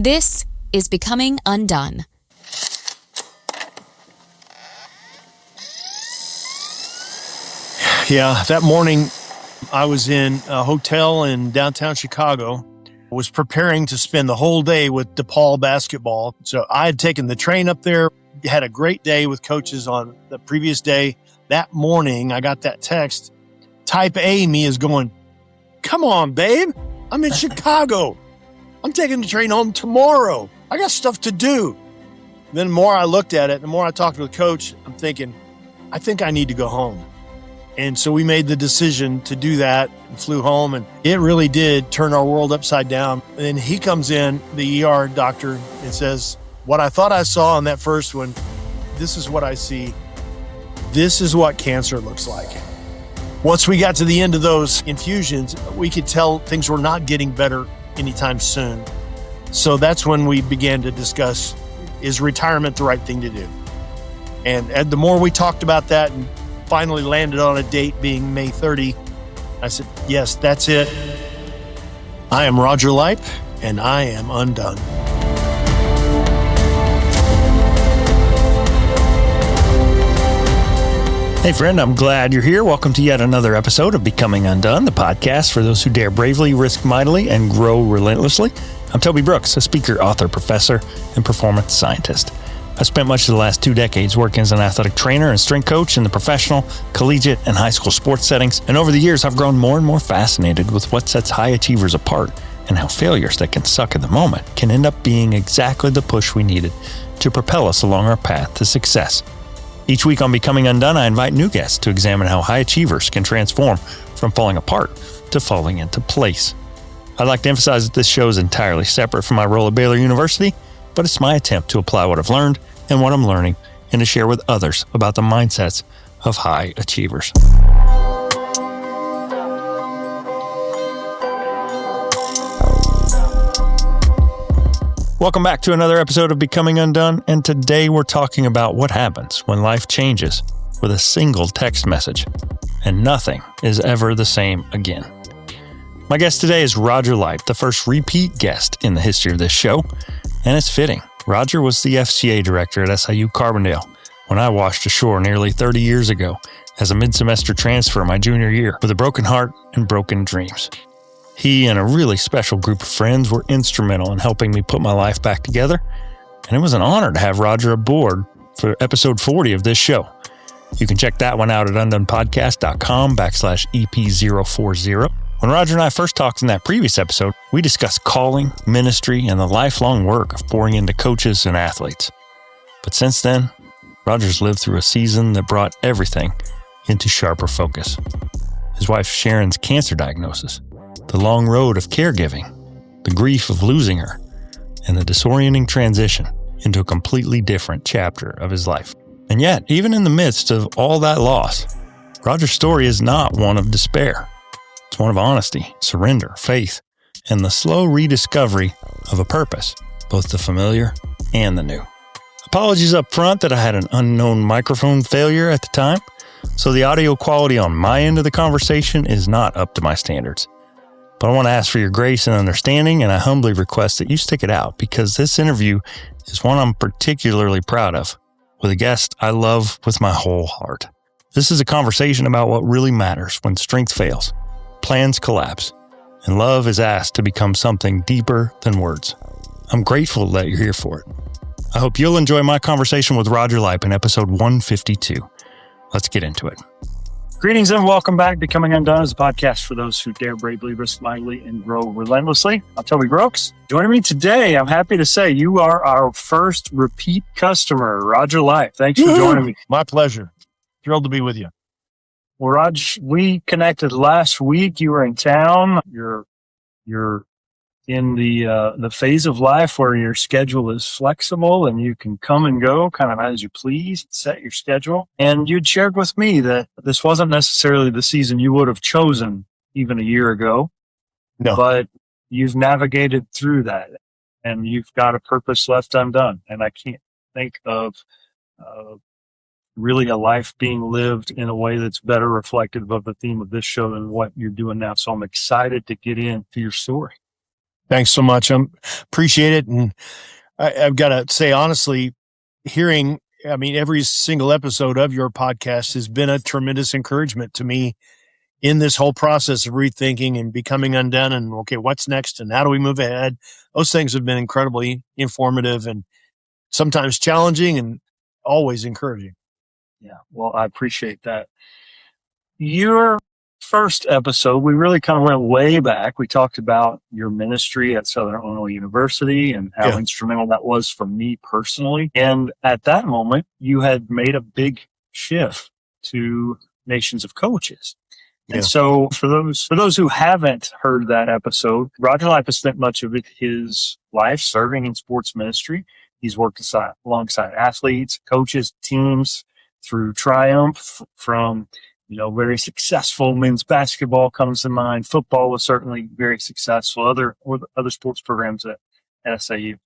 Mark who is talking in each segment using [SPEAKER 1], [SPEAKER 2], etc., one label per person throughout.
[SPEAKER 1] This is Becoming UnDone.
[SPEAKER 2] Yeah, that morning I was in a hotel in downtown Chicago, was preparing to spend the whole day with DePaul basketball. So I had taken the train up there, had a great day with coaches on the previous day. That morning I got that text. Type A me is going, "Come on, babe. I'm in Chicago. I'm taking the train home tomorrow. I got stuff to do." Then the more I looked at it, the more I talked to the coach, I'm thinking, I think I need to go home. And so we made the decision to do that and flew home, and it really did turn our world upside down. And then he comes in, the ER doctor, and says, what I thought I saw on that first one, this is what I see. This is what cancer looks like. Once we got to the end of those infusions, we could tell things were not getting better anytime soon. So that's when we began to discuss, is retirement the right thing to do? And the more we talked about that and finally landed on a date being May 30, I said, yes, that's it. I am Roger Lipe, and I am undone.
[SPEAKER 3] Hey friend, I'm glad you're here. Welcome to yet another episode of Becoming UnDone, the podcast for those who dare bravely, risk mightily, and grow relentlessly. I'm Toby Brooks, a speaker, author, professor, and performance scientist. I spent much of the last 2 decades working as an athletic trainer and strength coach in the professional, collegiate, and high school sports settings. And over the years, I've grown more and more fascinated with what sets high achievers apart and how failures that can suck in the moment can end up being exactly the push we needed to propel us along our path to success. Each week on Becoming UnDone, I invite new guests to examine how high achievers can transform from falling apart to falling into place. I'd like to emphasize that this show is entirely separate from my role at Baylor University, but it's my attempt to apply what I've learned and what I'm learning and to share with others about the mindsets of high achievers. Welcome back to another episode of Becoming UnDone, and today we're talking about what happens when life changes with a single text message and nothing is ever the same again. My guest today is Roger Lipe, the first repeat guest in the history of this show, and it's fitting. Roger was the FCA director at SIU Carbondale when I washed ashore nearly 30 years ago as a mid-semester transfer my junior year with a broken heart and broken dreams. He and a really special group of friends were instrumental in helping me put my life back together, and it was an honor to have Roger aboard for episode 40 of this show. You can check that one out at undonepodcast.com/EP040. When Roger and I first talked in that previous episode, we discussed calling, ministry, and the lifelong work of pouring into coaches and athletes. But since then, Roger's lived through a season that brought everything into sharper focus. His wife Sharon's cancer diagnosis, the long road of caregiving, the grief of losing her, and the disorienting transition into a completely different chapter of his life. And yet, even in the midst of all that loss, Roger's story is not one of despair. It's one of honesty, surrender, faith, and the slow rediscovery of a purpose, both the familiar and the new. Apologies up front that I had an unknown microphone failure at the time, so the audio quality on my end of the conversation is not up to my standards. But I want to ask for your grace and understanding, and I humbly request that you stick it out because this interview is one I'm particularly proud of, with a guest I love with my whole heart. This is a conversation about what really matters when strength fails, plans collapse, and love is asked to become something deeper than words. I'm grateful that you're here for it. I hope you'll enjoy my conversation with Roger Lipe in episode 152. Let's get into it. Greetings and welcome back. Becoming UnDone is a podcast for those who dare bravely, risk mightily, and grow relentlessly. I'm Toby Brooks. Joining me today, I'm happy to say you are our first repeat customer, Roger Lipe. Thanks for joining me.
[SPEAKER 2] My pleasure. Thrilled to be with you.
[SPEAKER 3] Well, Raj, we connected last week. You were in town. You're in the phase of life where your schedule is flexible and you can come and go kind of as you please, set your schedule. And you'd shared with me that this wasn't necessarily the season you would have chosen even a year ago.
[SPEAKER 2] No.
[SPEAKER 3] But you've navigated through that and you've got a purpose left undone. And I can't think of really a life being lived in a way that's better reflective of the theme of this show than what you're doing now. So I'm excited to get into your story.
[SPEAKER 2] Thanks so much. I appreciate it. And I've got to say, honestly, every single episode of your podcast has been a tremendous encouragement to me in this whole process of rethinking and becoming undone and, okay, what's next and how do we move ahead? Those things have been incredibly informative and sometimes challenging and always encouraging.
[SPEAKER 3] Yeah. Well, I appreciate that. Your first episode, we really kind of went way back. We talked about your ministry at Southern Illinois University and how instrumental that was for me personally. And at that moment, you had made a big shift to Nations of Coaches. And so for those who haven't heard that episode, Roger Lipe has spent much of his life serving in sports ministry. He's worked alongside athletes, coaches, teams through triumph from, very successful men's basketball comes to mind. Football was certainly very successful, other sports programs at SIU.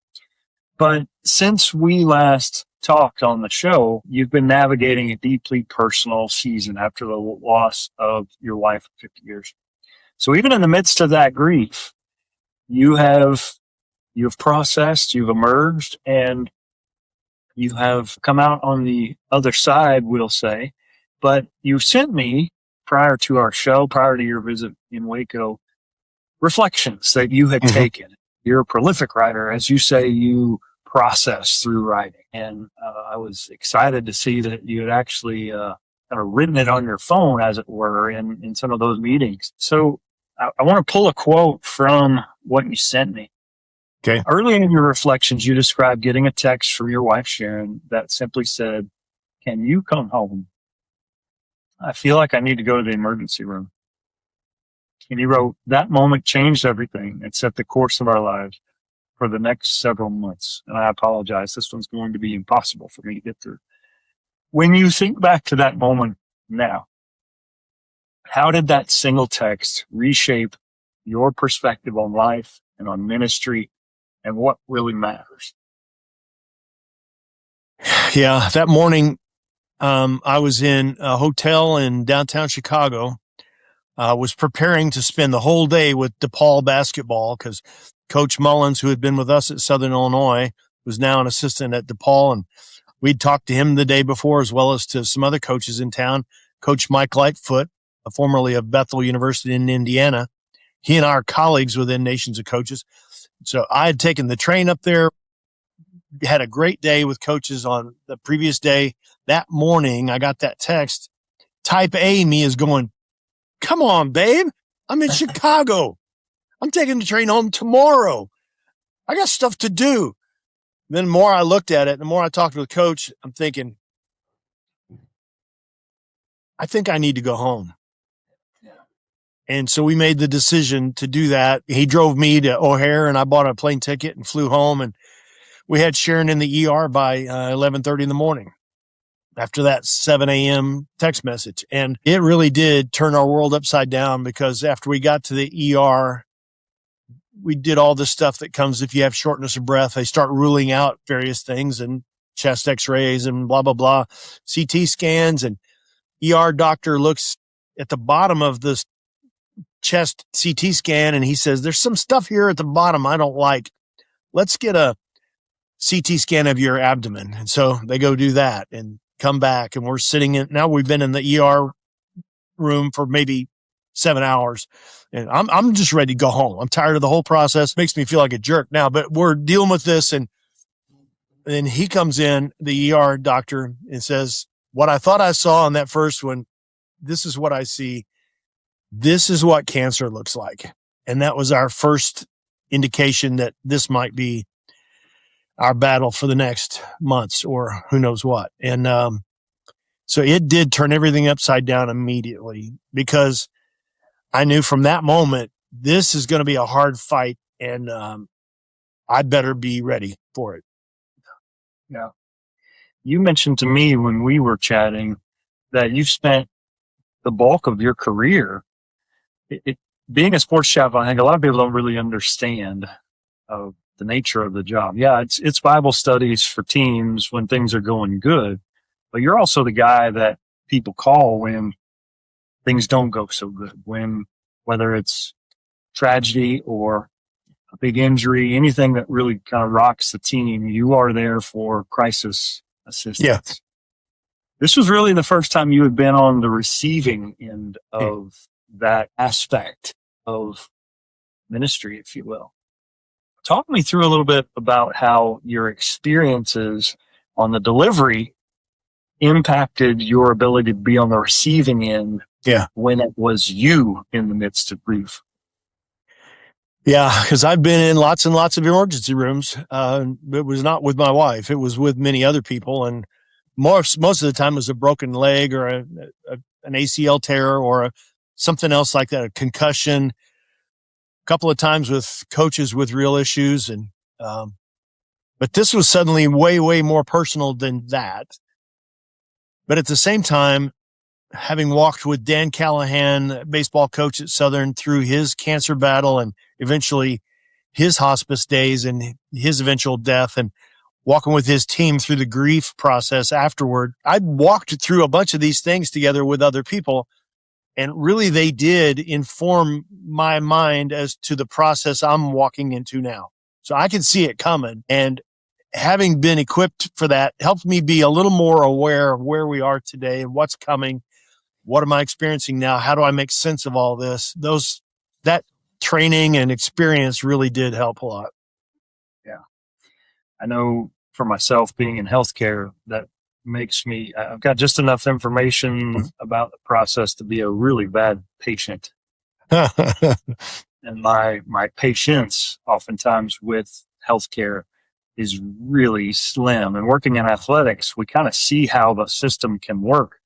[SPEAKER 3] But since we last talked on the show, you've been navigating a deeply personal season after the loss of your wife of 50 years. So even in the midst of that grief, you've processed, you've emerged, and you have come out on the other side, we'll say. But you sent me, prior to our show, prior to your visit in Waco, reflections that you had taken. You're a prolific writer. As you say, you process through writing. And I was excited to see that you had actually kind of written it on your phone, as it were, in some of those meetings. So I want to pull a quote from what you sent me.
[SPEAKER 2] Okay.
[SPEAKER 3] Early in your reflections, you described getting a text from your wife, Sharon, that simply said, "Can you come home? I feel like I need to go to the emergency room." And he wrote, "That moment changed everything and set the course of our lives for the next several months." And I apologize. This one's going to be impossible for me to get through. When you think back to that moment now, how did that single text reshape your perspective on life and on ministry and what really matters?
[SPEAKER 2] Yeah, that morning, I was in a hotel in downtown Chicago. Was preparing to spend the whole day with DePaul basketball because Coach Mullins, who had been with us at Southern Illinois, was now an assistant at DePaul. And we'd talked to him the day before, as well as to some other coaches in town. Coach Mike Lightfoot, formerly of Bethel University in Indiana. He and I are colleagues within Nations of Coaches. So I had taken the train up there, had a great day with coaches on the previous day. That morning, I got that text. Type A me is going, "Come on, babe. I'm in Chicago. I'm taking the train home tomorrow. I got stuff to do." Then the more I looked at it, the more I talked to the coach, I'm thinking, I think I need to go home. And so we made the decision to do that. He drove me to O'Hare and I bought a plane ticket and flew home. And we had Sharon in the ER by 11:30 in the morning after that 7 a.m. text message. And it really did turn our world upside down because after we got to the ER, we did all the stuff that comes if you have shortness of breath. They start ruling out various things and chest x-rays and blah, blah, blah, CT scans. And ER doctor looks at the bottom of this chest CT scan and he says, "There's some stuff here at the bottom I don't like. Let's get a CT scan of your abdomen." And so they go do that and come back. And we're sitting in, now we've been in the ER room for maybe 7 hours. And I'm just ready to go home. I'm tired of the whole process. Makes me feel like a jerk now, but we're dealing with this. And then he comes in, the ER doctor, and says, "What I thought I saw on that first one, this is what I see. This is what cancer looks like." And that was our first indication that this might be our battle for the next months or who knows what. And so it did turn everything upside down immediately because I knew from that moment, this is going to be a hard fight and I better be ready for it.
[SPEAKER 3] Yeah. You mentioned to me when we were chatting that you've spent the bulk of your career being a sports chaplain. I think a lot of people don't really understand the nature of the job. Yeah, it's Bible studies for teams when things are going good, but you're also the guy that people call when things don't go so good, whether it's tragedy or
[SPEAKER 4] a big injury, anything that really kind of rocks the team, you are there for crisis assistance.
[SPEAKER 2] Yeah.
[SPEAKER 4] This was really the first time you had been on the receiving end of that aspect of ministry, if you will. Talk me through a little bit about how your experiences on the delivery impacted your ability to be on the receiving end when it was you in the midst of grief.
[SPEAKER 2] Yeah, because I've been in lots and lots of emergency rooms. It was not with my wife. It was with many other people. And most of the time it was a broken leg or an ACL tear or something else like that, a concussion. A couple of times with coaches with real issues. But this was suddenly way, way more personal than that. But at the same time, having walked with Dan Callahan, baseball coach at Southern, through his cancer battle and eventually his hospice days and his eventual death, and walking with his team through the grief process afterward, I walked through a bunch of these things together with other people. And really, they did inform my mind as to the process I'm walking into now. So I could see it coming. And having been equipped for that helped me be a little more aware of where we are today and what's coming. What am I experiencing now? How do I make sense of all this? That training and experience really did help a lot.
[SPEAKER 4] Yeah. I know for myself, being in healthcare, that makes me, I've got just enough information about the process to be a really bad patient. And my patience oftentimes with healthcare is really slim. And working in athletics, we kind of see how the system can work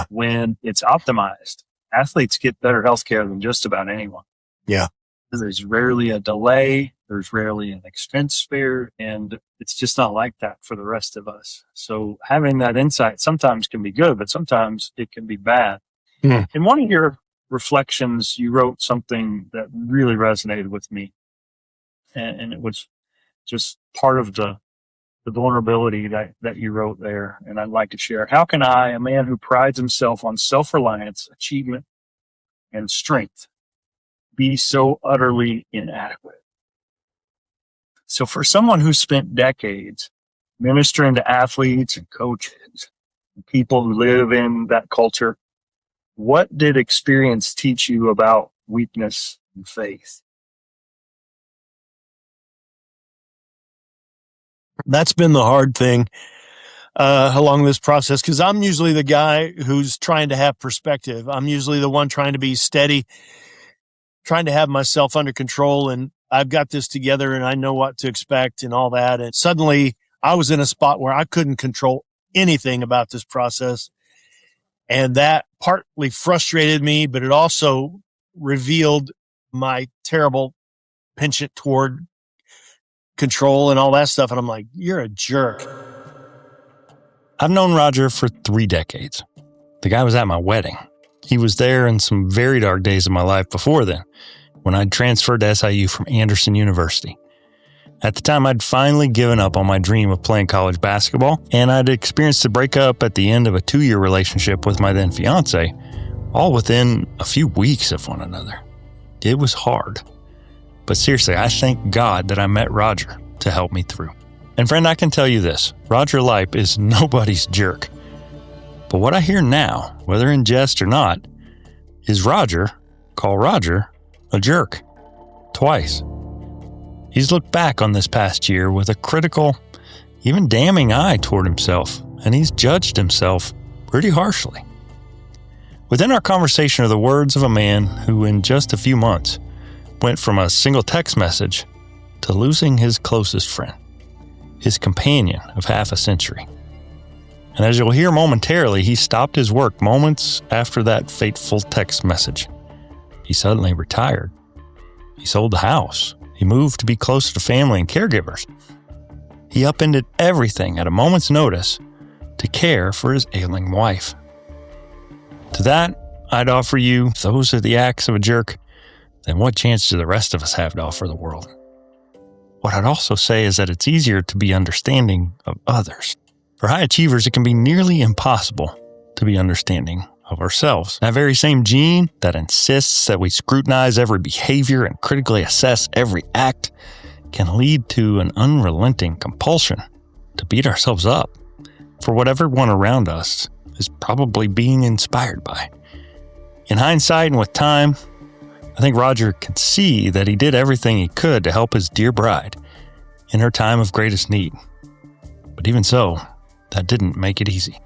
[SPEAKER 4] when it's optimized. Athletes get better healthcare than just about anyone.
[SPEAKER 2] Yeah.
[SPEAKER 4] There's rarely a delay. There's rarely an expense spare. And it's just not like that for the rest of us. So having that insight sometimes can be good, but sometimes it can be bad.
[SPEAKER 2] Mm.
[SPEAKER 4] In one of your reflections, you wrote something that really resonated with me. And it was just part of the vulnerability that you wrote there. And I'd like to share. How can I, a man who prides himself on self-reliance, achievement, and strength, be so utterly inadequate? So for someone who spent decades ministering to athletes and coaches, and people who live in that culture, what did experience teach you about weakness and faith?
[SPEAKER 2] That's been the hard thing along this process, because I'm usually the guy who's trying to have perspective. I'm usually the one trying to be steady, trying to have myself under control, and I've got this together and I know what to expect and all that. And suddenly I was in a spot where I couldn't control anything about this process. And that partly frustrated me, but it also revealed my terrible penchant toward control and all that stuff. And I'm like, you're a jerk.
[SPEAKER 3] I've known Roger for 3 decades. The guy was at my wedding. He was there in some very dark days of my life before then, when I'd transferred to SIU from Anderson University. At the time, I'd finally given up on my dream of playing college basketball, and I'd experienced a breakup at the end of a 2-year relationship with my then fiance, all within a few weeks of one another. It was hard. But seriously, I thank God that I met Roger to help me through. And friend, I can tell you this, Roger Lipe is nobody's jerk. But what I hear now, whether in jest or not, is Roger call Roger a jerk. Twice. He's looked back on this past year with a critical, even damning eye toward himself, and he's judged himself pretty harshly. Within our conversation are the words of a man who, in just a few months, went from a single text message to losing his closest friend, his companion of half a century. And as you'll hear momentarily, he stopped his work moments after that fateful text message. He suddenly retired. He sold the house. He moved to be closer to family and caregivers. He upended everything at a moment's notice to care for his ailing wife. To that, I'd offer you, if those are the acts of a jerk, then what chance do the rest of us have to offer the world? What I'd also say is that it's easier to be understanding of others. For high achievers, it can be nearly impossible to be understanding of ourselves. That very same gene that insists that we scrutinize every behavior and critically assess every act can lead to an unrelenting compulsion to beat ourselves up for what everyone around us is probably being inspired by. In hindsight and with time, I think Roger can see that he did everything he could to help his dear bride in her time of greatest need. But even so, that didn't make it easy.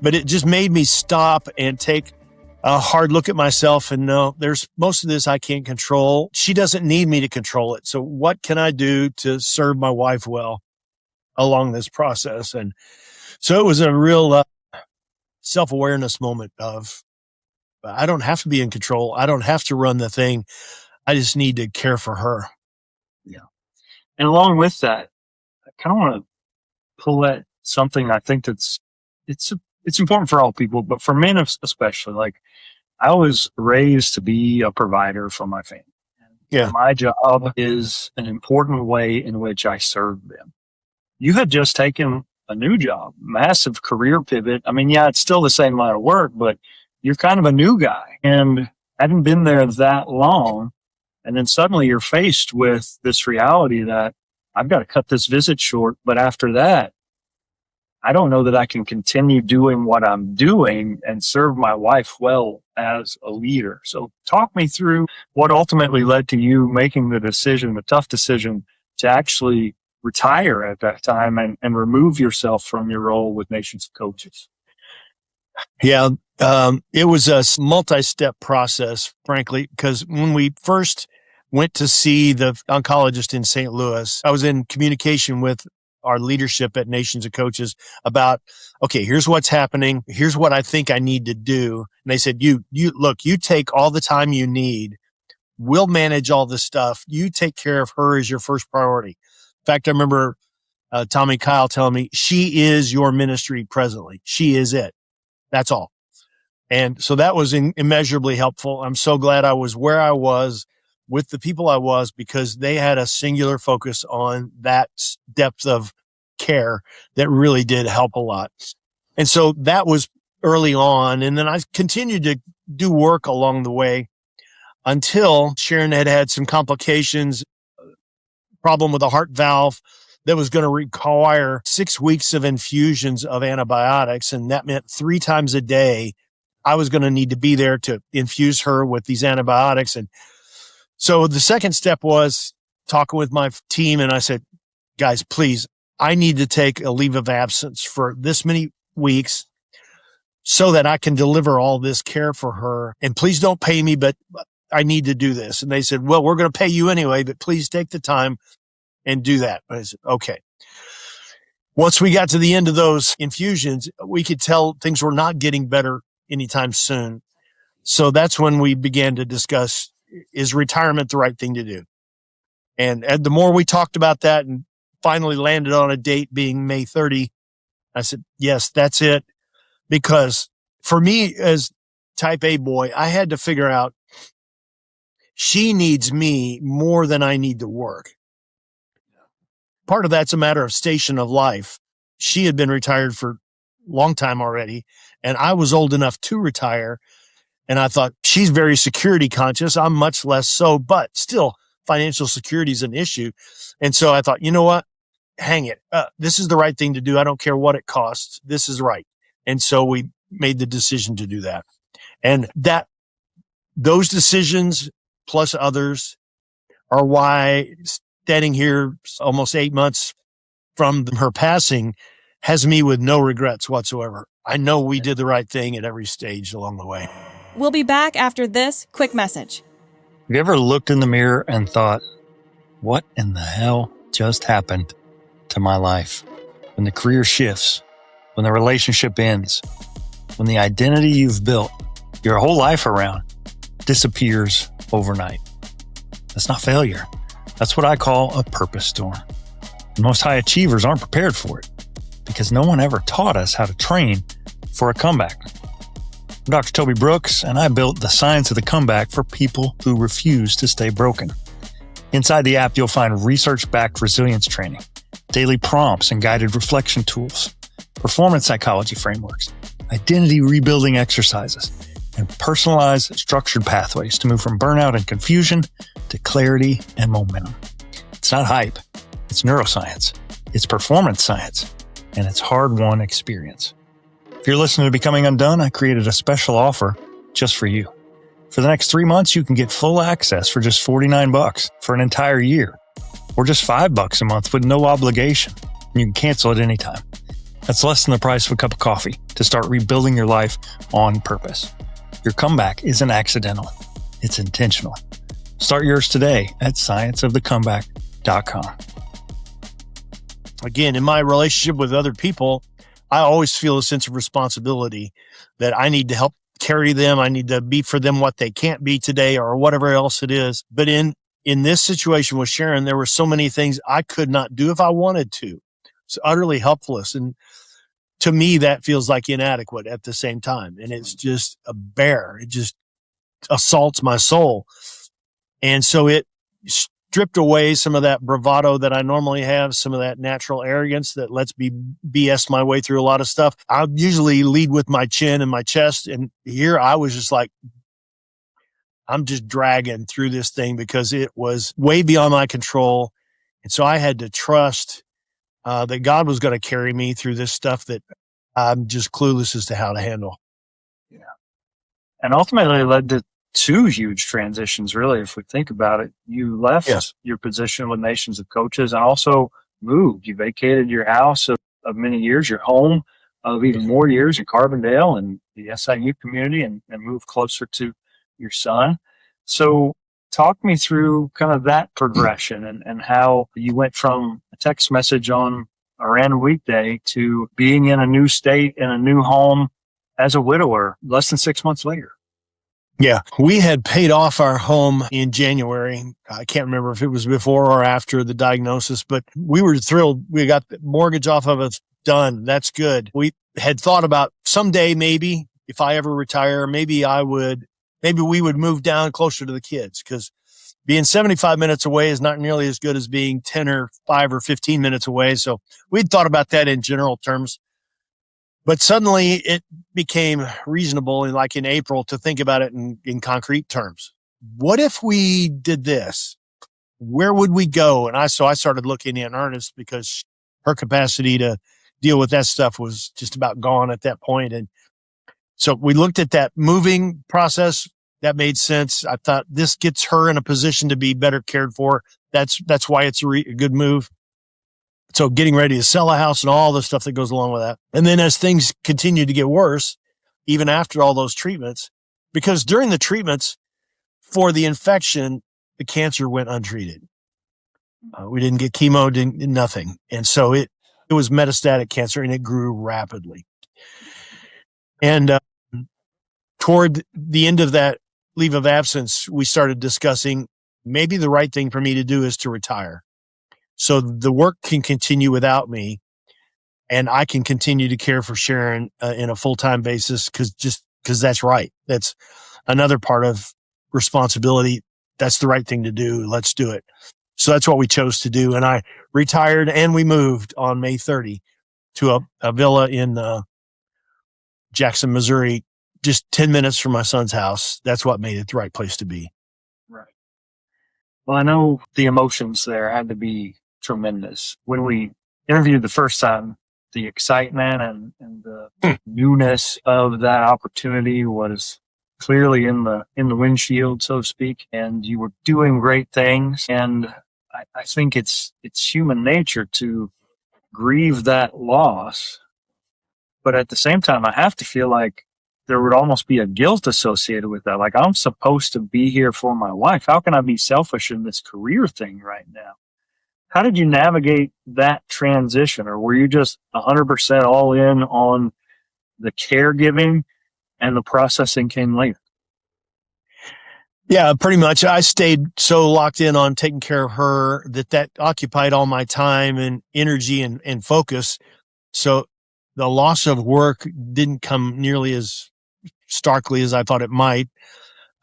[SPEAKER 2] But it just made me stop and take a hard look at myself and know there's most of this I can't control. She doesn't need me to control it. So what can I do to serve my wife well along this process? And so it was a real self-awareness moment of, I don't have to be in control. I don't have to run the thing. I just need to care for her.
[SPEAKER 4] Yeah. And along with that, I kind of want to pull at something I think it's important for all people, but for men especially. Like, I was raised to be a provider for my family.
[SPEAKER 2] Yeah.
[SPEAKER 4] My job is an important way in which I serve them. You had just taken a new job, massive career pivot. I mean, yeah, it's still the same amount of work, but you're kind of a new guy and hadn't been there that long. And then suddenly you're faced with this reality that I've got to cut this visit short. But after that, I don't know that I can continue doing what I'm doing and serve my wife well as a leader. So talk me through what ultimately led to you making the tough decision to actually retire at that time and remove yourself from your role with Nations of Coaches.
[SPEAKER 2] Yeah. It was a multi-step process, frankly, because when we first went to see the oncologist in St. Louis, I was in communication with our leadership at Nations of Coaches about, okay, here's what's happening. Here's what I think I need to do. And they said, you take all the time you need. We'll manage all this stuff. You take care of her as your first priority. In fact, I remember Tommy Kyle telling me, she is your ministry presently. She is it. That's all. And so that was immeasurably helpful. I'm so glad I was where I was with the people I was, because they had a singular focus on that depth of care that really did help a lot. And so that was early on. And then I continued to do work along the way until Sharon had some complications, problem with a heart valve that was going to require 6 weeks of infusions of antibiotics. And that meant 3 times a day I was going to need to be there to infuse her with these antibiotics. And so the second step was talking with my team. And I said, guys, please, I need to take a leave of absence for this many weeks so that I can deliver all this care for her. And please don't pay me, but I need to do this. And they said, well, we're going to pay you anyway, but please take the time and do that. I said, okay. Once we got to the end of those infusions, we could tell things were not getting better anytime soon. So that's when we began to discuss, is retirement the right thing to do? And the more we talked about that and finally landed on a date being May 30, I said, yes, that's it. Because for me as type A boy, I had to figure out she needs me more than I need to work. Part of that's a matter of station of life. She had been retired for a long time already, and I was old enough to retire. And I thought, she's very security conscious. I'm much less so, but still financial security is an issue. And so I thought, you know what? Hang it. This is the right thing to do. I don't care what it costs. This is right. And so we made the decision to do that. And those decisions plus others are why standing here almost 8 months from her passing has me with no regrets whatsoever. I know we did the right thing at every stage along the way.
[SPEAKER 5] We'll be back after this quick message.
[SPEAKER 3] Have you ever looked in the mirror and thought, what in the hell just happened to my life? When the career shifts, when the relationship ends, when the identity you've built your whole life around disappears overnight. That's not failure. That's what I call a purpose storm. And most high achievers aren't prepared for it because no one ever taught us how to train for a comeback. I'm Dr. Toby Brooks, and I built the science of the comeback for people who refuse to stay broken. Inside the app, you'll find research-backed resilience training, daily prompts and guided reflection tools, performance psychology frameworks, identity rebuilding exercises, and personalized structured pathways to move from burnout and confusion to clarity and momentum. It's not hype. It's neuroscience. It's performance science. And it's hard-won experience. If you're listening to Becoming Undone, I created a special offer just for you. For the next 3 months, you can get full access for just $49 for an entire year, or just $5 a month with no obligation. You can cancel at any time. That's less than the price of a cup of coffee to start rebuilding your life on purpose. Your comeback isn't accidental. It's intentional. Start yours today at scienceofthecomeback.com.
[SPEAKER 2] Again, in my relationship with other people, I always feel a sense of responsibility that I need to help carry them. I need to be for them what they can't be today or whatever else it is. But in this situation with Sharon, there were so many things I could not do if I wanted to. It's utterly helpless. And to me, that feels like inadequate at the same time. And it's just a bear. It just assaults my soul. And so it stripped away some of that bravado that I normally have, some of that natural arrogance that lets me BS my way through a lot of stuff. I usually lead with my chin and my chest. And here I was just like, I'm just dragging through this thing because it was way beyond my control. And so I had to trust that God was going to carry me through this stuff that I'm just clueless as to how to handle.
[SPEAKER 4] Yeah. And ultimately it led to two huge transitions, really, if we think about it. You left your position with Nations of Coaches and also moved. You vacated your house of many years, your home of even more years in Carbondale and the SIU community, and moved closer to your son. So talk me through kind of that progression and how you went from a text message on a random weekday to being in a new state in a new home as a widower less than 6 months later.
[SPEAKER 2] Yeah, we had paid off our home in January. I can't remember if it was before or after the diagnosis, but we were thrilled. We got the mortgage off of us done. That's good. We had thought about someday, maybe if I ever retire, maybe we would move down closer to the kids, because being 75 minutes away is not nearly as good as being 10 or 5 or 15 minutes away. So we'd thought about that in general terms. But suddenly it became reasonable, like in April, to think about it in concrete terms. What if we did this? Where would we go? And so I started looking in earnest, because her capacity to deal with that stuff was just about gone at that point. And so we looked at that moving process. That made sense. I thought this gets her in a position to be better cared for. That's why it's a good move. So getting ready to sell a house and all the stuff that goes along with that. And then as things continued to get worse, even after all those treatments, because during the treatments for the infection, the cancer went untreated. We didn't get chemo, nothing. And so it was metastatic cancer, and it grew rapidly. And toward the end of that leave of absence, we started discussing maybe the right thing for me to do is to retire. So the work can continue without me, and I can continue to care for Sharon in a full-time basis, because that's right. That's another part of responsibility. That's the right thing to do. Let's do it. So that's what we chose to do. And I retired, and we moved on May 30 to a villa in Jackson, Missouri, just 10 minutes from my son's house. That's what made it the right place to be.
[SPEAKER 4] Right. Well, I know the emotions there had to be tremendous. When we interviewed the first time, the excitement and the newness of that opportunity was clearly in the windshield, so to speak, and you were doing great things. And I think it's human nature to grieve that loss. But at the same time, I have to feel like there would almost be a guilt associated with that. Like, I'm supposed to be here for my wife. How can I be selfish in this career thing right now? How did you navigate that transition? Or were you just 100% all in on the caregiving and the processing came later?
[SPEAKER 2] Yeah, pretty much. I stayed so locked in on taking care of her that occupied all my time and energy and focus. So the loss of work didn't come nearly as starkly as I thought it might.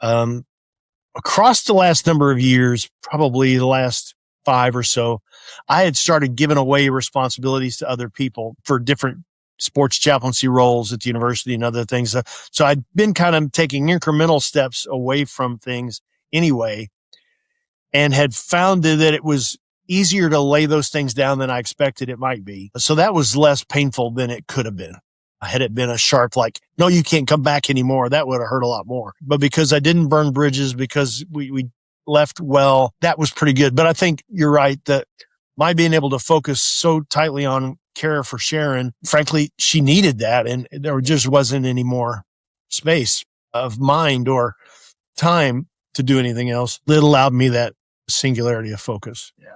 [SPEAKER 2] Across the last number of years, probably the last 5 or so, I had started giving away responsibilities to other people for different sports chaplaincy roles at the university and other things. So I'd been kind of taking incremental steps away from things anyway, and had found that it was easier to lay those things down than I expected it might be. So that was less painful than it could have been. Had it been a sharp, like, no, you can't come back anymore, that would have hurt a lot more. But because I didn't burn bridges, because we left well, that was pretty good. But I think you're right that my being able to focus so tightly on care for Sharon, frankly, she needed that. And there just wasn't any more space of mind or time to do anything else. It allowed me that singularity of focus.
[SPEAKER 4] Yeah.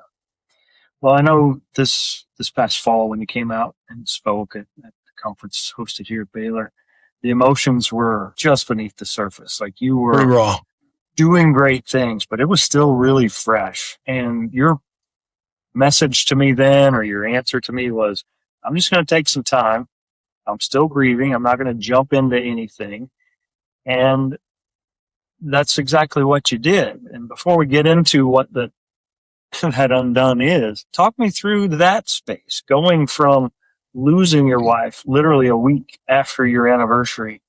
[SPEAKER 4] Well, I know this past fall when you came out and spoke at the conference hosted here at Baylor, the emotions were just beneath the surface. Like, you were
[SPEAKER 2] Very raw,
[SPEAKER 4] doing great things, but it was still really fresh. And your message to me then, or your answer to me, was, I'm just going to take some time. I'm still grieving. I'm not going to jump into anything. And that's exactly what you did. And before we get into what that undone is, talk me through that space, going from losing your wife literally a week after your anniversary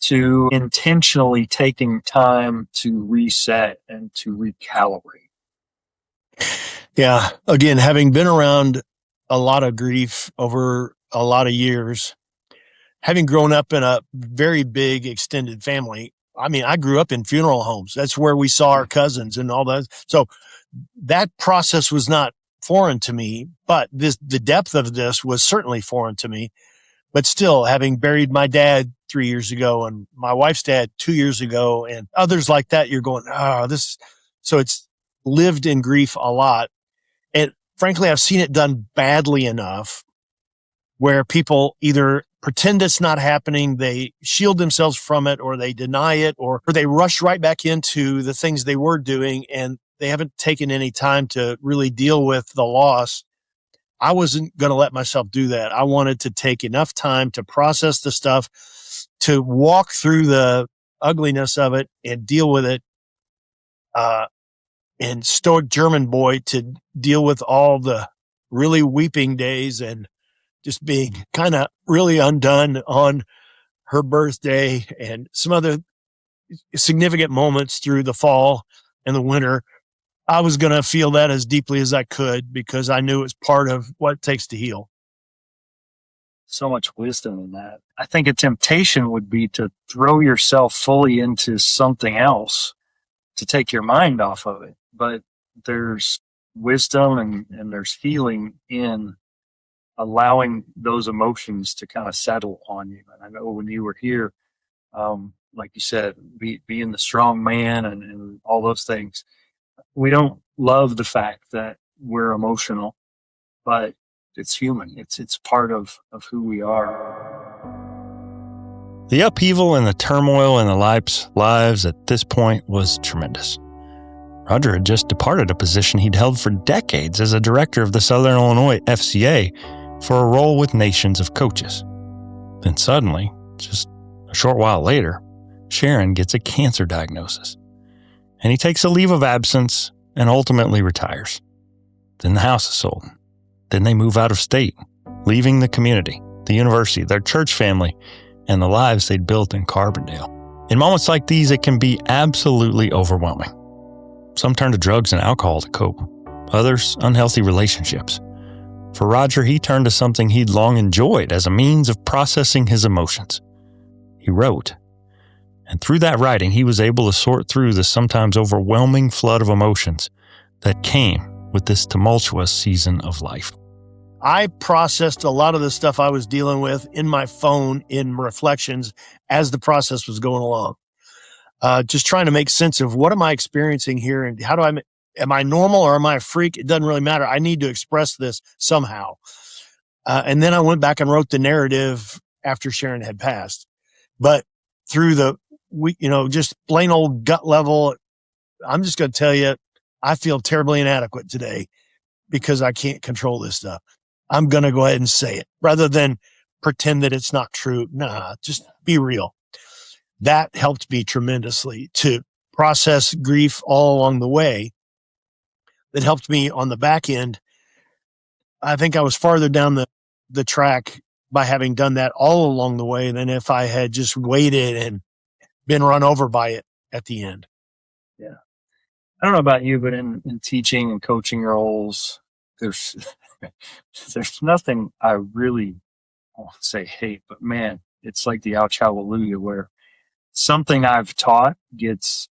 [SPEAKER 4] to intentionally taking time to reset and to recalibrate.
[SPEAKER 2] Yeah. Again, having been around a lot of grief over a lot of years, having grown up in a very big extended family. I mean, I grew up in funeral homes. That's where we saw our cousins and all that. So that process was not foreign to me, but the depth of this was certainly foreign to me. But still, having buried my dad 3 years ago and my wife's dad 2 years ago and others like that, you're going, so it's lived in grief a lot. And frankly, I've seen it done badly enough where people either pretend it's not happening, they shield themselves from it, or they deny it, or they rush right back into the things they were doing, and they haven't taken any time to really deal with the loss. I wasn't going to let myself do that. I wanted to take enough time to process the stuff, to walk through the ugliness of it and deal with it. And stoic German boy to deal with all the really weeping days and just being kind of really undone on her birthday and some other significant moments through the fall and the winter. I was going to feel that as deeply as I could because I knew it was part of what it takes to heal.
[SPEAKER 4] So much wisdom in that. I think a temptation would be to throw yourself fully into something else to take your mind off of it. But there's wisdom and there's healing in allowing those emotions to kind of settle on you. And I know when you were here, like you said, being the strong man and all those things, we don't love the fact that we're emotional, but it's human. It's part of who we are.
[SPEAKER 3] The upheaval and the turmoil in the Lipe's lives at this point was tremendous. Roger had just departed a position he'd held for decades as a director of the Southern Illinois FCA for a role with nations of coaches. Then suddenly, just a short while later, Sharon gets a cancer diagnosis, and he takes a leave of absence and ultimately retires. Then the house is sold. Then they move out of state, leaving the community, the university, their church family, and the lives they'd built in Carbondale. In moments like these, it can be absolutely overwhelming. Some turn to drugs and alcohol to cope. Others, unhealthy relationships. For Roger, he turned to something he'd long enjoyed as a means of processing his emotions. He wrote. And through that writing, he was able to sort through the sometimes overwhelming flood of emotions that came with this tumultuous season of life.
[SPEAKER 2] I processed a lot of the stuff I was dealing with in my phone in reflections as the process was going along. Just trying to make sense of what am I experiencing here and how do am I normal or am I a freak? It doesn't really matter. I need to express this somehow. And then I went back and wrote the narrative after Sharon had passed. But through just plain old gut level, I'm just going to tell you, I feel terribly inadequate today because I can't control this stuff. I'm going to go ahead and say it rather than pretend that it's not true. Nah, just be real. That helped me tremendously to process grief all along the way. That helped me on the back end. I think I was farther down the track by having done that all along the way than if I had just waited and been run over by it at the end.
[SPEAKER 4] Yeah. I don't know about you, but in teaching and coaching roles, there's nothing I really, I won't say hate, but man, it's like the ouch hallelujah, where something I've taught gets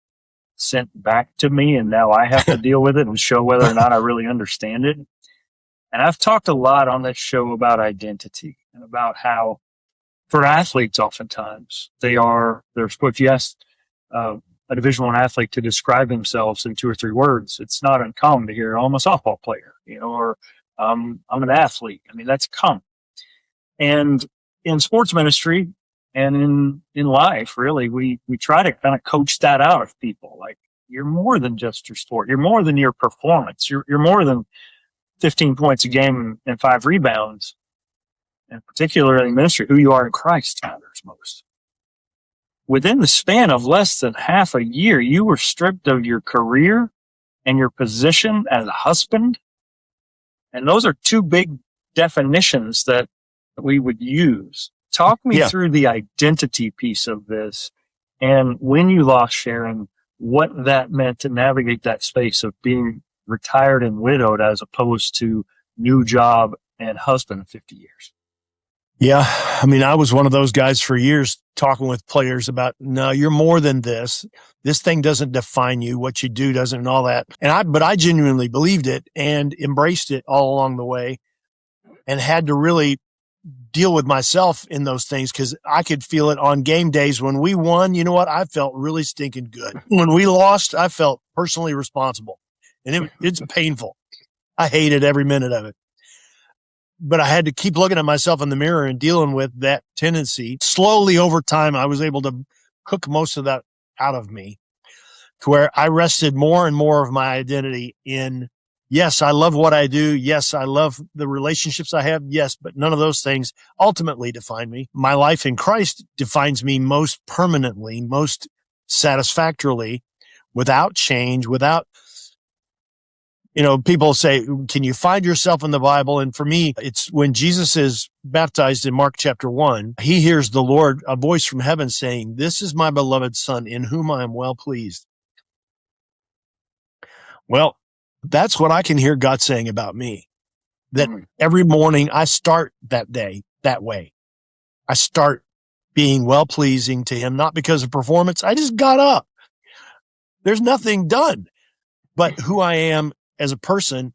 [SPEAKER 4] sent back to me and now I have to deal with it and show whether or not I really understand it. And I've talked a lot on this show about identity and about how for athletes, oftentimes if you ask a Division I athlete to describe themselves in 2 or 3 words, it's not uncommon to hear, "Oh, I'm a softball player," or "I'm an athlete." I mean, that's common. And in sports ministry and in life, really, we try to kind of coach that out of people. Like, you're more than just your sport. You're more than your performance. You're more than 15 points a game and 5 rebounds. And particularly in ministry, who you are in Christ matters most. Within the span of less than half a year, you were stripped of your career and your position as a husband. And those are 2 big definitions that we would use. Talk me through the identity piece of this. And when you lost Sharon, what that meant to navigate that space of being retired and widowed as opposed to new job and husband in 50 years.
[SPEAKER 2] Yeah. I mean, I was one of those guys for years talking with players about, no, you're more than this. This thing doesn't define you. What you do doesn't, and all that. But I genuinely believed it and embraced it all along the way and had to really deal with myself in those things because I could feel it on game days. When we won, you know what? I felt really stinking good. When we lost, I felt personally responsible. And it's painful. I hated every minute of it. But I had to keep looking at myself in the mirror and dealing with that tendency. Slowly over time, I was able to cook most of that out of me to where I rested more and more of my identity in, yes, I love what I do. Yes, I love the relationships I have. Yes, but none of those things ultimately define me. My life in Christ defines me most permanently, most satisfactorily, without change, without, people say, can you find yourself in the Bible? And for me, it's when Jesus is baptized in Mark chapter 1, he hears the Lord, a voice from heaven saying, "This is my beloved Son in whom I am well pleased." Well, that's what I can hear God saying about me. That every morning I start that day that way. I start being well pleasing to him, not because of performance. I just got up. There's nothing done, but who I am as a person,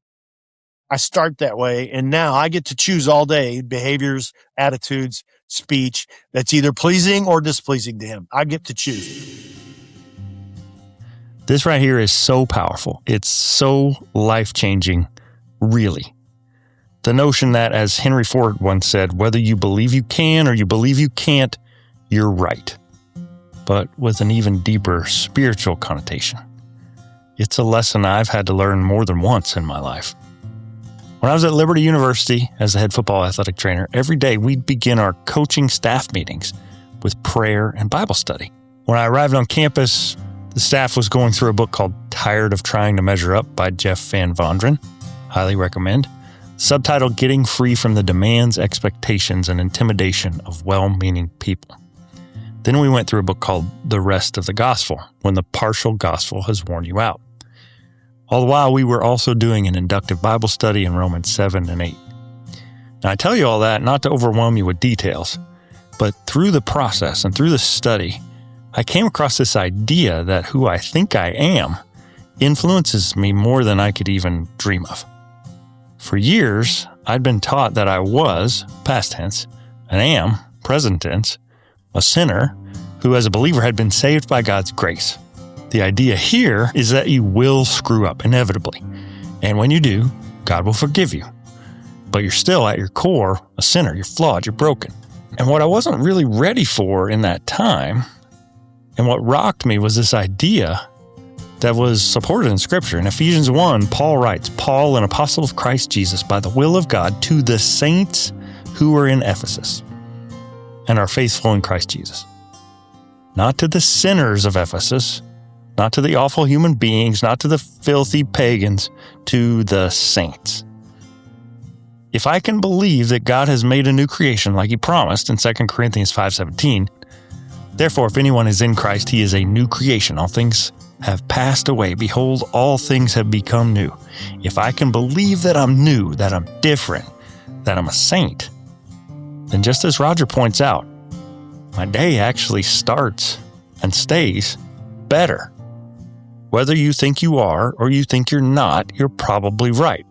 [SPEAKER 2] I start that way. And now I get to choose all day behaviors, attitudes, speech that's either pleasing or displeasing to him. I get to choose.
[SPEAKER 3] This right here is so powerful. It's so life-changing, really. The notion that, as Henry Ford once said, whether you believe you can or you believe you can't, you're right. But with an even deeper spiritual connotation. It's a lesson I've had to learn more than once in my life. When I was at Liberty University as a head football athletic trainer, every day we'd begin our coaching staff meetings with prayer and Bible study. When I arrived on campus, the staff was going through a book called Tired of Trying to Measure Up by Jeff Van Vondren. Highly recommend. Subtitle, Getting Free from the Demands, Expectations, and Intimidation of Well-Meaning People. Then we went through a book called The Rest of the Gospel, When the Partial Gospel Has Worn You Out. All the while, we were also doing an inductive Bible study in Romans 7 and 8. Now, I tell you all that not to overwhelm you with details, but through the process and through the study, I came across this idea that who I think I am influences me more than I could even dream of. For years, I'd been taught that I was, past tense, and am, present tense, a sinner who as a believer had been saved by God's grace. The idea here is that you will screw up inevitably. And when you do, God will forgive you. But you're still at your core a sinner. You're flawed. You're broken. And what I wasn't really ready for in that time, and what rocked me, was this idea that was supported in Scripture. In Ephesians 1, Paul writes, "Paul, an apostle of Christ Jesus, by the will of God, to the saints who are in Ephesus and are faithful in Christ Jesus." Not to the sinners of Ephesus, not to the awful human beings, not to the filthy pagans, to the saints. If I can believe that God has made a new creation like he promised in 2 Corinthians 5:17, therefore if anyone is in Christ, he is a new creation. All things have passed away. Behold, all things have become new. If I can believe that I'm new, that I'm different, that I'm a saint, then just as Roger points out, my day actually starts and stays better. Whether you think you are or you think you're not, you're probably right.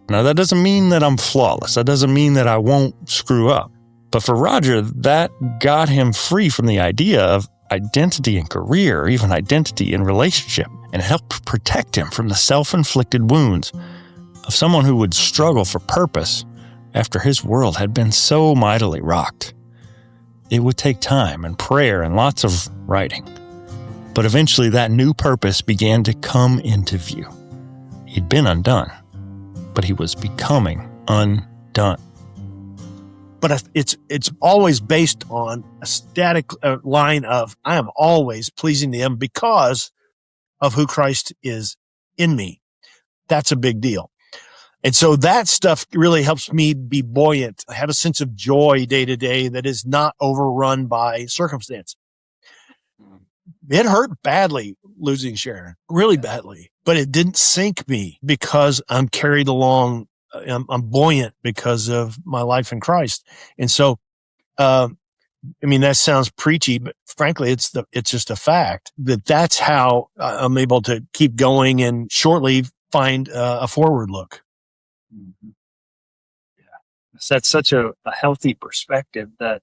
[SPEAKER 3] Now, that doesn't mean that I'm flawless. That doesn't mean that I won't screw up. But for Roger, that got him free from the idea of identity in career, or even identity in relationship, and it helped protect him from the self-inflicted wounds of someone who would struggle for purpose after his world had been so mightily rocked. It would take time and prayer and lots of writing. But eventually that new purpose began to come into view. He'd been undone, but he was becoming undone.
[SPEAKER 2] But it's always based on a static line of, I am always pleasing to him because of who Christ is in me. That's a big deal. And so that stuff really helps me be buoyant, have a sense of joy day to day that is not overrun by circumstance. It hurt badly losing Sharon, really badly, but it didn't sink me because I'm carried along. I'm buoyant because of my life in Christ. And so, I mean, that sounds preachy, but frankly, it's just a fact that that's how I'm able to keep going and shortly find a forward look.
[SPEAKER 4] Mm-hmm. Yeah. That's such a healthy perspective that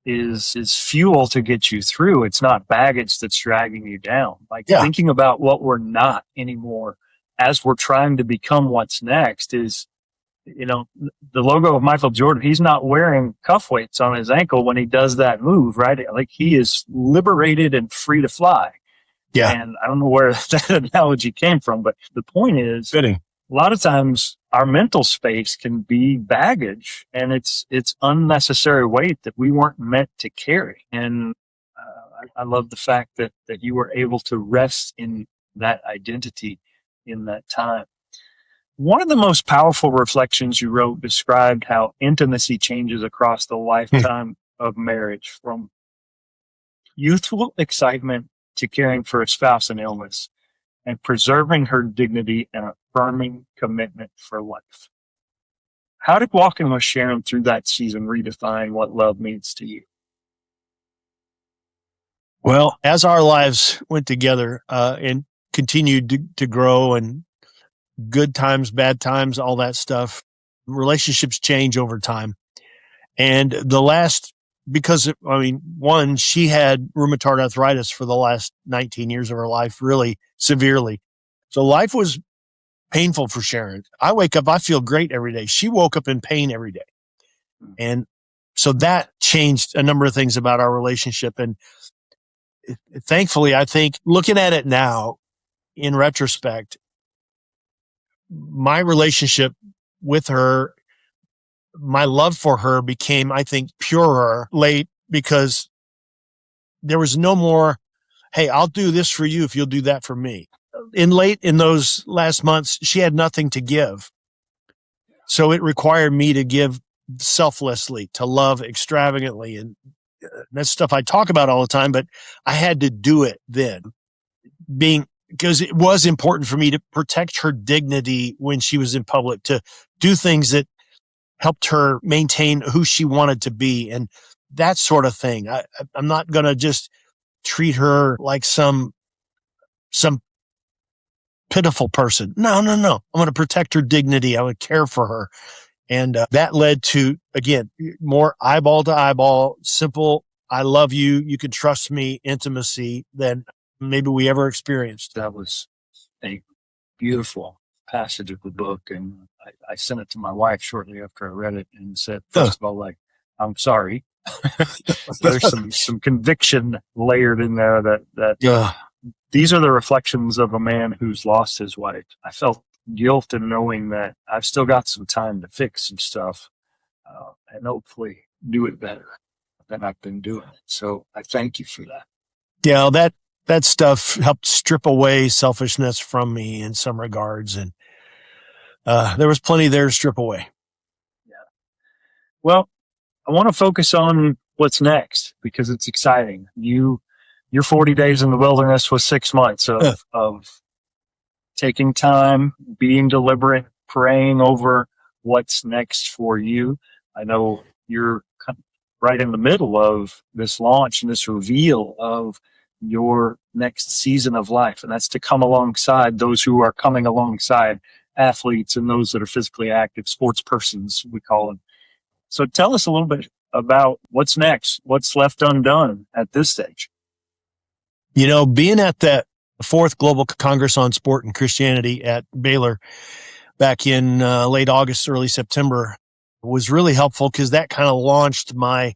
[SPEAKER 4] is fuel to get you through. It's not baggage that's dragging you down. Like thinking about what we're not anymore as we're trying to become what's next is, you know, the logo of Michael Jordan, he's not wearing cuff weights on his ankle when he does that move, right? Like he is liberated and free to fly.
[SPEAKER 2] Yeah.
[SPEAKER 4] And I don't know where that analogy came from, but the point is,
[SPEAKER 2] fitting.
[SPEAKER 4] A lot of times our mental space can be baggage and it's unnecessary weight that we weren't meant to carry. And I love the fact that you were able to rest in that identity in that time. One of the most powerful reflections you wrote described how intimacy changes across the lifetime of marriage, from youthful excitement to caring for a spouse in illness and preserving her dignity and affirming commitment for life. How did walking with Sharon through that season redefine what love means to you?
[SPEAKER 2] Well, as our lives went together and continued to grow, and good times, bad times, all that stuff, relationships change over time. And because one, she had rheumatoid arthritis for the last 19 years of her life, really severely. So life was painful for Sharon. I wake up, I feel great every day. She woke up in pain every day. And so that changed a number of things about our relationship. And thankfully, I think looking at it now in retrospect, my relationship with her, my love for her became, I think, purer late, because there was no more, hey, I'll do this for you if you'll do that for me. In those last months, she had nothing to give. So it required me to give selflessly, to love extravagantly. And that's stuff I talk about all the time, but I had to do it then, because it was important for me to protect her dignity when she was in public, to do things that helped her maintain who she wanted to be, and that sort of thing. I'm not going to just treat her like some pitiful person. No. I'm going to protect her dignity. I would care for her. And that led to, again, more eyeball to eyeball, simple, I love you, you can trust me, intimacy than maybe we ever experienced.
[SPEAKER 4] That was a beautiful passage of the book. And I sent it to my wife shortly after I read it and said, first of all, like, I'm sorry. There's some conviction layered in there that these are the reflections of a man who's lost his wife. I felt guilt in knowing that I've still got some time to fix some stuff and hopefully do it better than I've been doing. So I thank you for that.
[SPEAKER 2] Yeah, that stuff helped strip away selfishness from me in some regards. And there was plenty there to strip away.
[SPEAKER 4] Well, I want to focus on what's next because it's exciting. Your 40 days in the wilderness was 6 months of taking time, being deliberate, praying over what's next for you. I know you're right in the middle of this launch and this reveal of your next season of life. And that's to come alongside those who are coming alongside athletes and those that are physically active, sports persons, we call them. So tell us a little bit about what's next, what's left undone at this stage.
[SPEAKER 2] Being at that fourth Global Congress on Sport and Christianity at Baylor back in late August, early September was really helpful because that kind of launched my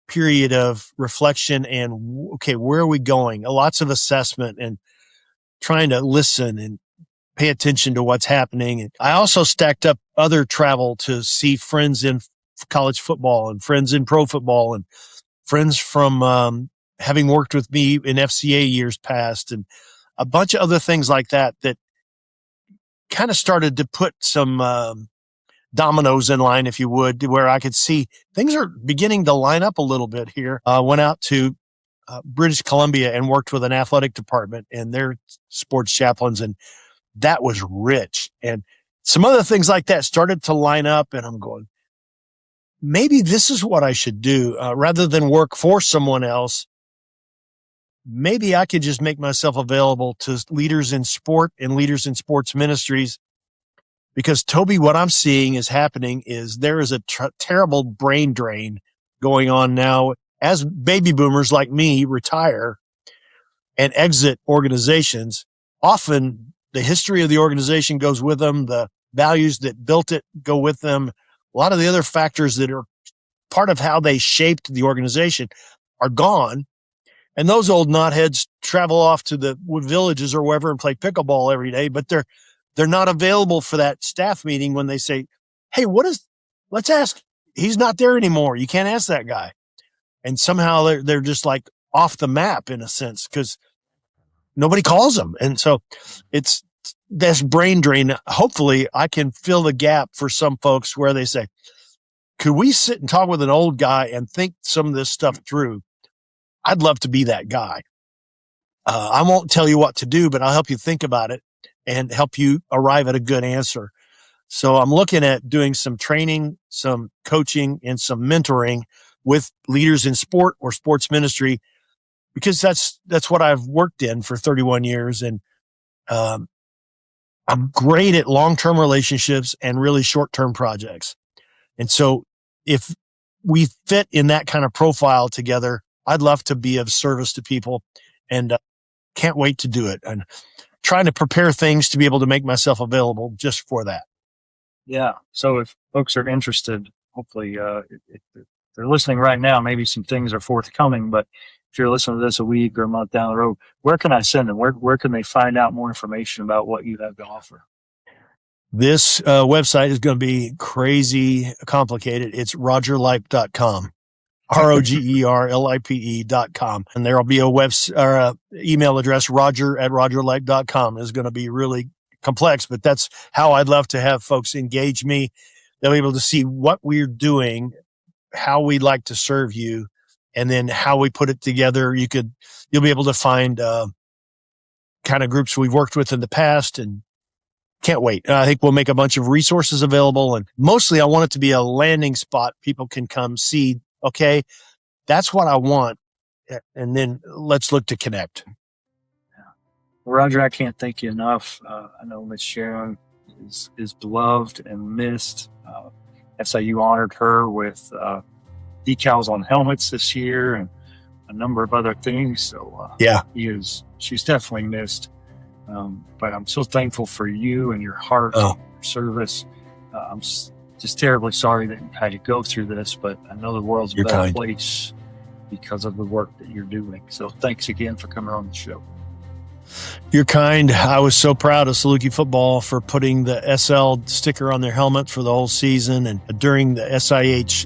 [SPEAKER 2] period of reflection and, okay, where are we going? Lots of assessment and trying to listen and pay attention to what's happening. And I also stacked up other travel to see friends in college football and friends in pro football and friends from having worked with me in FCA years past and a bunch of other things like that kind of started to put some dominoes in line, if you would, where I could see things are beginning to line up a little bit here. Went out to British Columbia and worked with an athletic department and their sports chaplains, and that was rich. And some other things like that started to line up, and I'm going, maybe this is what I should do. Rather than work for someone else, maybe I could just make myself available to leaders in sport and leaders in sports ministries. Because, Toby, what I'm seeing is happening is there is a terrible brain drain going on now as baby boomers like me retire and exit organizations. Often the history of the organization goes with them. The values that built it go with them. A lot of the other factors that are part of how they shaped the organization are gone. And those old knotheads travel off to the villages or wherever and play pickleball every day, but they're not available for that staff meeting when they say, hey, let's ask. He's not there anymore. You can't ask that guy. And somehow they're just like off the map in a sense because nobody calls them. And so it's this brain drain. Hopefully I can fill the gap for some folks where they say, could we sit and talk with an old guy and think some of this stuff through? I'd love to be that guy. I won't tell you what to do, but I'll help you think about it and help you arrive at a good answer. So I'm looking at doing some training, some coaching, and some mentoring with leaders in sport or sports ministry, because that's what I've worked in for 31 years. And I'm great at long-term relationships and really short-term projects. And so if we fit in that kind of profile together, I'd love to be of service to people and can't wait to do it. And trying to prepare things to be able to make myself available just for that.
[SPEAKER 4] Yeah. So if folks are interested, hopefully if they're listening right now, maybe some things are forthcoming, but if you're listening to this a week or a month down the road, where can I send them? Where can they find out more information about what you have to offer?
[SPEAKER 2] This website is going to be crazy complicated. It's rogerlipe.com. ROGERLIPE.com. And there'll be a email address, roger@rogerlipe.com is going to be really complex, but that's how I'd love to have folks engage me. They'll be able to see what we're doing, how we'd like to serve you, and then how we put it together. You'll be able to find kind of groups we've worked with in the past, and can't wait. I think we'll make a bunch of resources available, and mostly I want it to be a landing spot. People can come see, okay, that's what I want. And then let's look to connect.
[SPEAKER 4] Well, Roger, I can't thank you enough. I know Miss Sharon is beloved and missed. SIU honored her with decals on helmets this year and a number of other things. So
[SPEAKER 2] yeah,
[SPEAKER 4] she's definitely missed. But I'm so thankful for you and your heart and your service. I'm just terribly sorry that you had to go through this, but I know the world's a better place because of the work that you're doing. So thanks again for coming on the show.
[SPEAKER 2] You're kind. I was so proud of Saluki football for putting the SL sticker on their helmet for the whole season. And during the SIH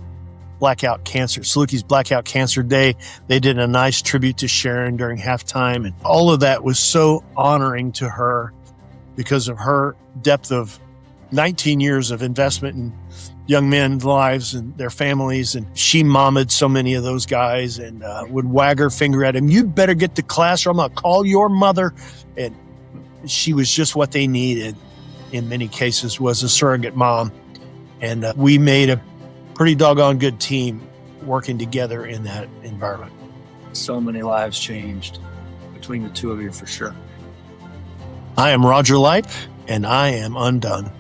[SPEAKER 2] Saluki's Blackout Cancer Day, they did a nice tribute to Sharon during halftime. And all of that was so honoring to her because of her depth of 19 years of investment in young men's lives and their families. And she mommed so many of those guys and would wag her finger at him. You better get to class or I'm going to call your mother. And she was just what they needed. In many cases was a surrogate mom. And we made a pretty doggone good team working together in that environment.
[SPEAKER 4] So many lives changed between the two of you for sure.
[SPEAKER 2] I am Roger Lipe, and I am undone.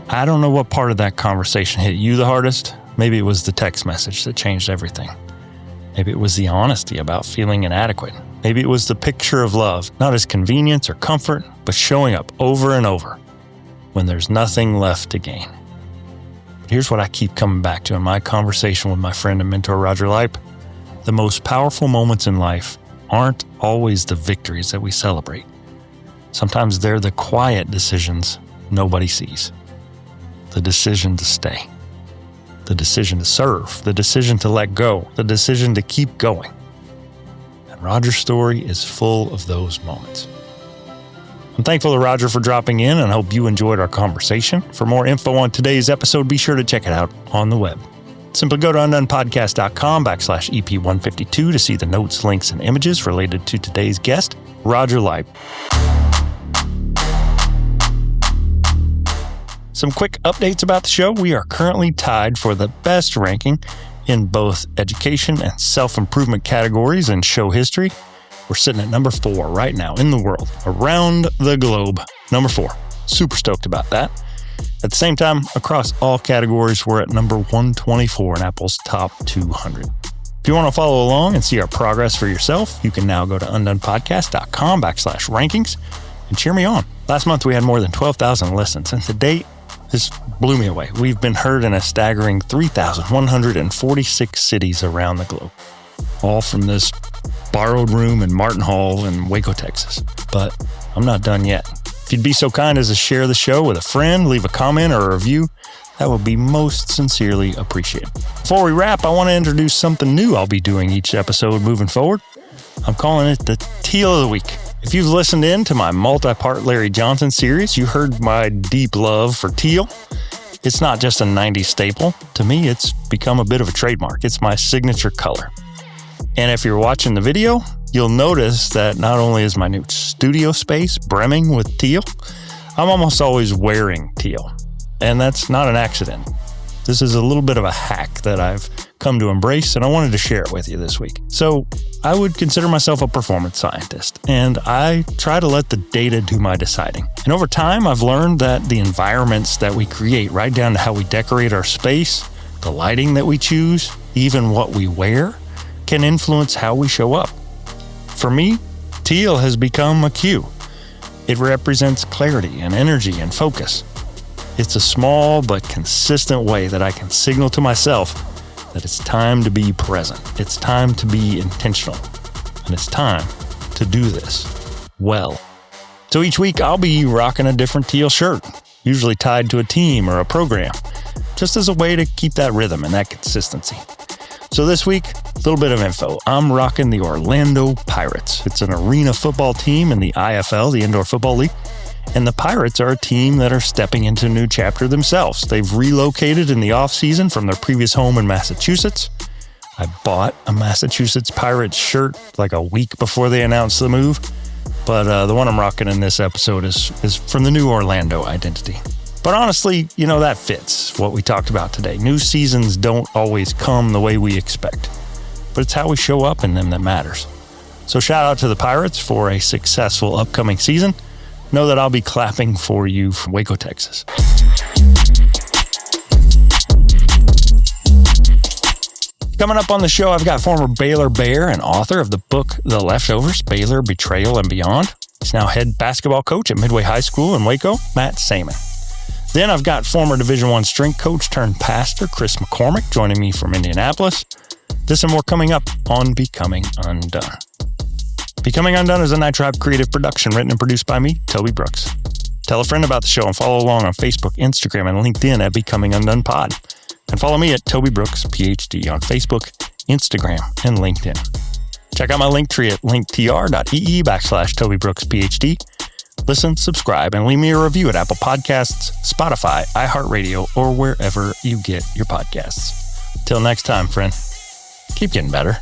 [SPEAKER 3] I don't know what part of that conversation hit you the hardest. Maybe it was the text message that changed everything. Maybe it was the honesty about feeling inadequate. Maybe it was the picture of love, not as convenience or comfort, but showing up over and over when there's nothing left to gain. But here's what I keep coming back to in my conversation with my friend and mentor, Roger Lipe. The most powerful moments in life aren't always the victories that we celebrate. Sometimes they're the quiet decisions nobody sees. The decision to stay. The decision to serve. The decision to let go. The decision to keep going. And Roger's story is full of those moments. I'm thankful to Roger for dropping in and hope you enjoyed our conversation. For more info on today's episode, be sure to check it out on the web. Simply go to undonepodcast.com/EP152 to see the notes, links, and images related to today's guest, Roger Lipe. Some quick updates about the show. We are currently tied for the best ranking in both education and self-improvement categories in show history. We're sitting at number 4 right now in the world, around the globe. Number 4. Super stoked about that. At the same time, across all categories, we're at number 124 in Apple's top 200. If you want to follow along and see our progress for yourself, you can now go to undonepodcast.com/rankings and cheer me on. Last month, we had more than 12,000 listens, and to date, this blew me away. We've been heard in a staggering 3,146 cities around the globe, all from this borrowed room in Martin Hall in Waco, Texas. But I'm not done yet. If you'd be so kind as to share the show with a friend, leave a comment or a review, that would be most sincerely appreciated. Before we wrap, I want to introduce something new I'll be doing each episode moving forward. I'm calling it the Teal of the Week. If you've listened in to my multi-part Larry Johnson series, you heard my deep love for teal. It's not just a 90s staple. To me, it's become a bit of a trademark. It's my signature color. And if you're watching the video, you'll notice that not only is my new studio space brimming with teal, I'm almost always wearing teal. And that's not an accident. This is a little bit of a hack that I've come to embrace, and I wanted to share it with you this week. So I would consider myself a performance scientist, and I try to let the data do my deciding. And over time, I've learned that the environments that we create, right down to how we decorate our space, the lighting that we choose, even what we wear, can influence how we show up. For me, teal has become a cue. It represents clarity and energy and focus. It's a small but consistent way that I can signal to myself that it's time to be present. It's time to be intentional. And it's time to do this well. So each week I'll be rocking a different teal shirt, usually tied to a team or a program, just as a way to keep that rhythm and that consistency. So this week, a little bit of info. I'm rocking the Orlando Pirates. It's an arena football team in the IFL, the Indoor Football League. And the Pirates are a team that are stepping into a new chapter themselves. They've relocated in the off-season from their previous home in Massachusetts. I bought a Massachusetts Pirates shirt like a week before they announced the move. But the one I'm rocking in this episode is from the new Orlando identity. But honestly, that fits what we talked about today. New seasons don't always come the way we expect. But it's how we show up in them that matters. So shout out to the Pirates for a successful upcoming season. Know that I'll be clapping for you from Waco, Texas. Coming up on the show, I've got former Baylor Bear and author of the book The Leftovers, Baylor, Betrayal, and Beyond. He's now head basketball coach at Midway High School in Waco, Matt Saman. Then I've got former Division I strength coach turned pastor Chris McCormick joining me from Indianapolis. This and more coming up on Becoming Undone. Becoming Undone is a Night Tribe creative production written and produced by me, Toby Brooks. Tell a friend about the show and follow along on Facebook, Instagram, and LinkedIn at Becoming Undone Pod. And follow me at Toby Brooks, PhD on Facebook, Instagram, and LinkedIn. Check out my link tree at linktr.ee/Toby Brooks PhD. Listen, subscribe, and leave me a review at Apple Podcasts, Spotify, iHeartRadio, or wherever you get your podcasts. Till next time, friend, keep getting better.